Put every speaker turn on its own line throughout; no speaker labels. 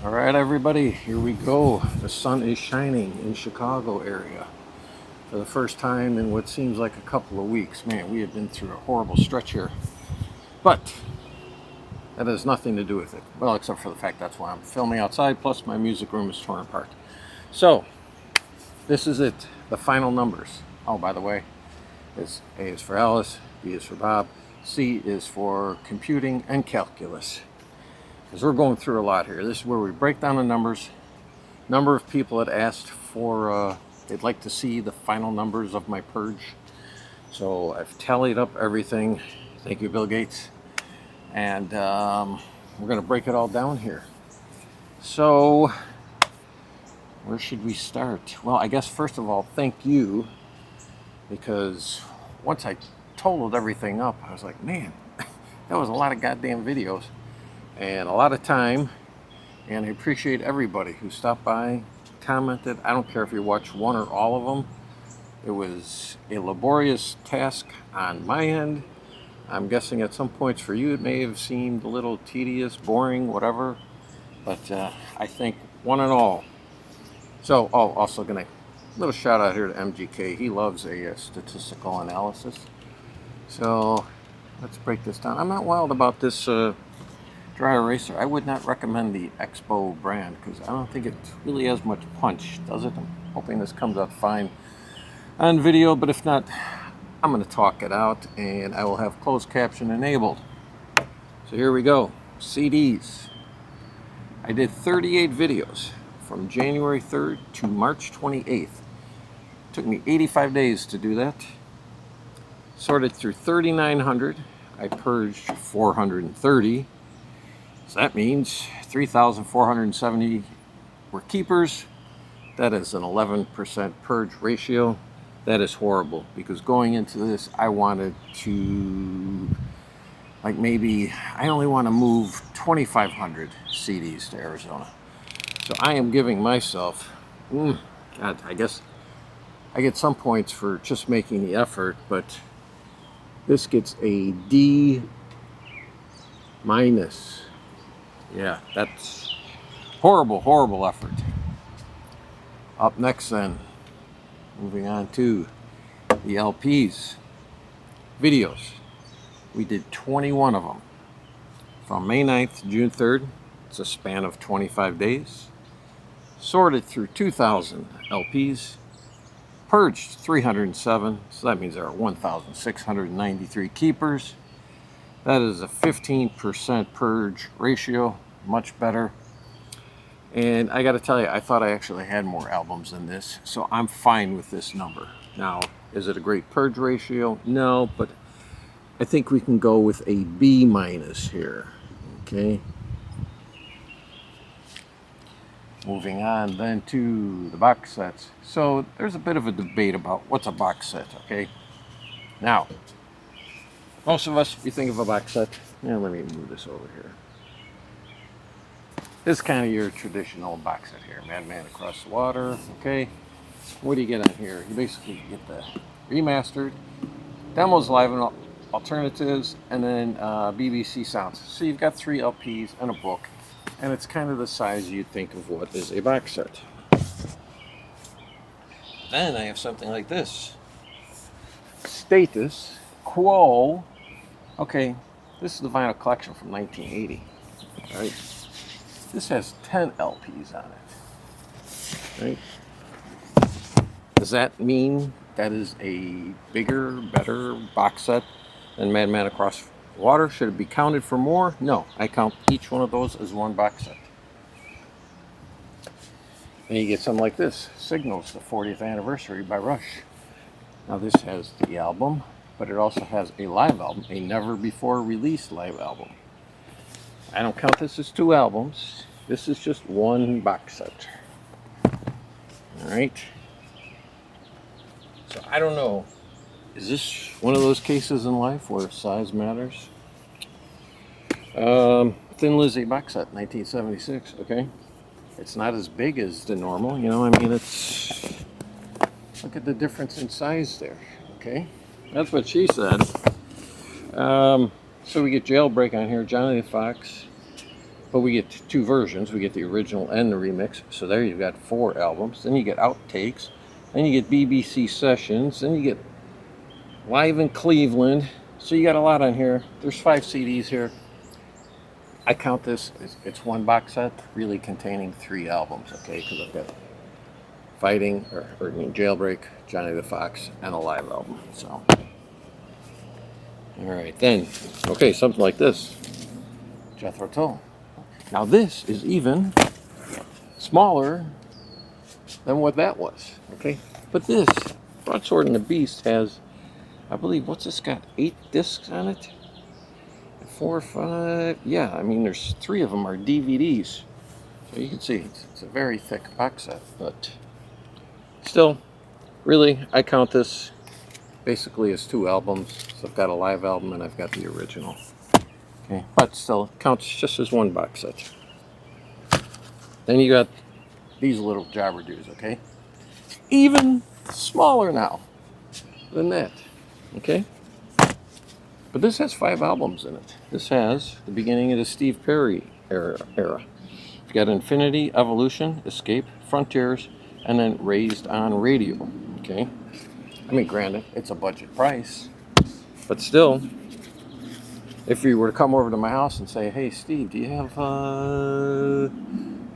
All right, everybody, here we go. The sun is shining in Chicago area for the first time in what seems like a couple of weeks. Man, we have been through a horrible stretch here, but that has nothing to do with it. Well, except for the fact that's why I'm filming outside, plus my music room is torn apart. So, this is it, the final numbers. Oh, by the way, A is for Alice, B is for Bob, C is for computing and calculus. Because we're going through a lot here. This is where we break down the numbers. Number of people had asked for, they'd like to see the final numbers of my purge. So I've tallied up everything. Thank you, Bill Gates. And we're going to break it all down here. So where should we start? Well, I guess first of all, thank you. Because once I totaled everything up, I was like, man, that was a lot of goddamn videos. And a lot of time, and I appreciate everybody who stopped by, commented. I don't care if you watch one or all of them. It was a laborious task on my end. I'm guessing at some points for you it may have seemed a little tedious, boring, whatever, but I think one and all. So, oh, also gonna little shout out here to MGK. He loves a statistical analysis. So let's break this down. I'm not wild about this dry eraser. I would not recommend the Expo brand because I don't think it really has much punch, does it? I'm hoping this comes out fine on video, but if not, I'm going to talk it out and I will have closed caption enabled. So here we go. CDs. I did 38 videos from January 3rd to March 28th. It took me 85 days to do that. Sorted through 3,900. I purged 430. So that means 3,470 were keepers. That is an 11% purge ratio. That is horrible because going into this, I wanted to, like maybe, I only want to move 2,500 CDs to Arizona. So I am giving myself, God, I guess I get some points for just making the effort, but this gets a D minus. Yeah, that's horrible, horrible effort. Up next then, moving on to the LPs. Videos. We did 21 of them. From May 9th to June 3rd. It's a span of 25 days. Sorted through 2,000 LPs. Purged 307, so that means there are 1,693 keepers. That is a 15% purge ratio, much better. And I got to tell you, I thought I actually had more albums than this, so I'm fine with this number. Now, is it a great purge ratio? No, but I think we can go with a B minus here. Okay. Moving on then to the box sets. So there's a bit of a debate about what's a box set, okay? Now, most of us, we think of a box set. Yeah, let me move this over here. This is kind of your traditional box set here. Madman Across the Water, okay? What do you get on here? You basically get the remastered, demos, live and alternatives, and then BBC sounds. So you've got 3 LPs and a book, and it's kind of the size you think of what is a box set. Then I have something like this. Status Quo. Okay, this is the vinyl collection from 1980. All right. This has 10 LPs on it. Right? Does that mean that is a bigger, better box set than Madman Across the Water? Should it be counted for more? No, I count each one of those as one box set. And you get something like this, Signals, the 40th Anniversary by Rush. Now this has the album, but it also has a live album, a never before released live album. I don't count this as 2 albums. This is just one box set. All right. So I don't know. Is this one of those cases in life where size matters? Thin Lizzy box set, 1976. Okay. It's not as big as the normal. You know, I mean, it's. Look at the difference in size there. Okay. That's what she said. So we get Jailbreak on here, Johnny the Fox. But we get two versions. We get the original and the remix. So there you've got 4 albums. Then you get outtakes. Then you get BBC sessions. Then you get Live in Cleveland. So you got a lot on here. There's 5 CDs here. I count this, it's one box set, really containing 3 albums, okay? Because I've got Fighting, or Jailbreak, Johnny the Fox, and a live album. So, all right, then, okay, something like this, Jethro Tull. Now this is even smaller than what that was, okay? But this Broadsword and the Beast has, I believe, what's this got? 8 discs on it? 4 or 5, yeah, I mean, there's 3 of them are DVDs. So you can see, it's a very thick box set, but still, really, I count this basically as 2 albums. So I've got a live album and I've got the original. Okay, but still, it counts just as 1 box set. Then you got these little jabberdoos, okay? Even smaller now than that, okay? But this has 5 albums in it. This has the beginning of the Steve Perry era. You've got Infinity, Evolution, Escape, Frontiers, and then Raised on Radio, okay? I mean, granted, it's a budget price, but still, if you were to come over to my house and say, hey, Steve, do you have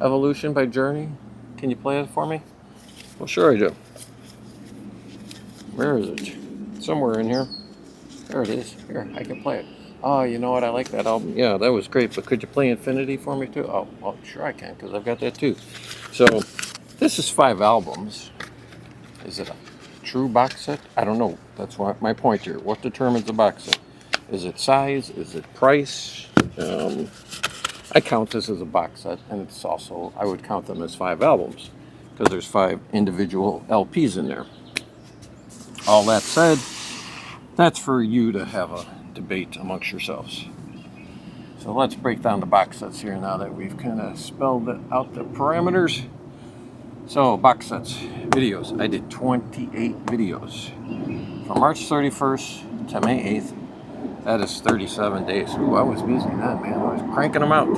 Evolution by Journey? Can you play it for me? Well, sure I do. Where is it? Somewhere in here. There it is. Here, I can play it. Oh, you know what? I like that album. Yeah, that was great, but could you play Infinity for me too? Oh, well, sure I can, because I've got that too. So, this is 5 albums. Is it a true box set? I don't know. That's my point here. What determines a box set? Is it size? Is it price? I count this as a box set, and it's also, I would count them as 5 albums, because there's 5 individual LPs in there. All that said, that's for you to have a debate amongst yourselves. So let's break down the box sets here now that we've kind of spelled out the parameters. So box sets, videos. I did 28 videos from March 31st to May 8th. That is 37 days. Ooh, I was busy then, man. I was cranking them out.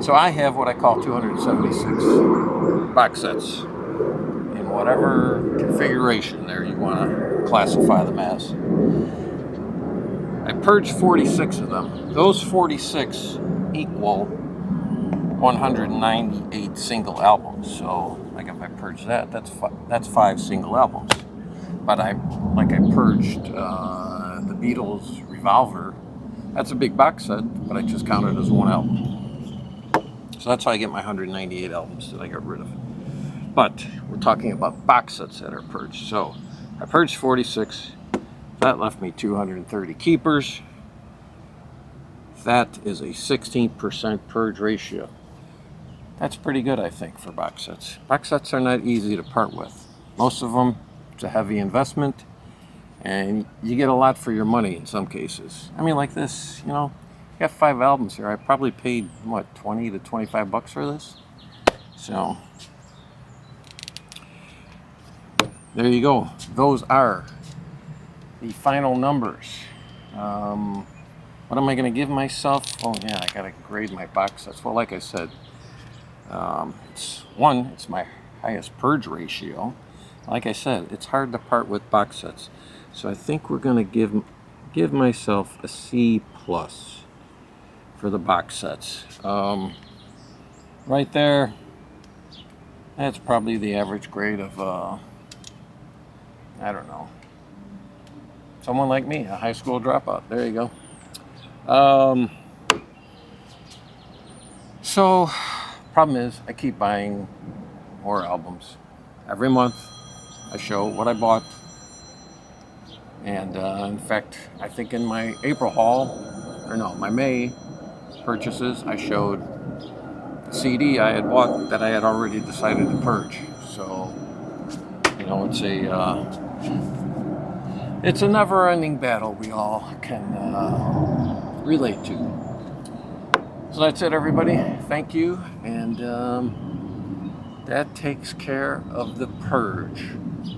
So I have what I call 276 box sets in whatever configuration there you want to classify them as. I purged 46 of them. Those 46 equal 198 single albums. So, like if I purge that, that's 5 single albums. But I purged the Beatles Revolver. That's a big box set, but I just counted it as 1 album. So that's how I get my 198 albums that I got rid of. But we're talking about box sets that are purged. So I purged 46. That left me 230 keepers. That is a 16% purge ratio. That's pretty good, I think, for box sets. Box sets are not easy to part with. Most of them, it's a heavy investment, and you get a lot for your money in some cases. I mean, like this, you know, I got 5 albums here. I probably paid, what, 20 to 25 bucks for this? So, there you go. Those are the final numbers. What am I going to give myself? Oh, yeah, I got to grade my box sets. Well, like I said, it's my highest purge ratio. Like I said, it's hard to part with box sets. So I think we're going to give myself a C+ for the box sets. Right there, that's probably the average grade of, I don't know, someone like me, a high school dropout. There you go. So, problem is, I keep buying more albums. Every month, I show what I bought. And in fact, I think in my April haul, my May purchases, I showed the CD I had bought that I had already decided to purge. So, it's a never-ending battle we all can relate to. So that's it, everybody. Thank you. And that takes care of the purge.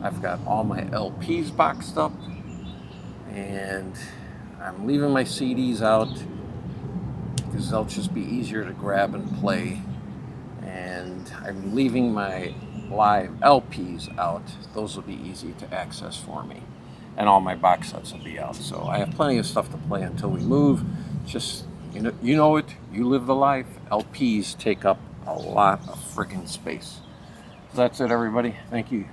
I've got all my LPs boxed up, and I'm leaving my CDs out. because they'll just be easier to grab and play. And I'm leaving my live LPs out. Those will be easy to access for me. And all my box sets will be out. So I have plenty of stuff to play until we move. Just, you know it, you live the life. LPs take up a lot of freaking space. So that's it, everybody. Thank you.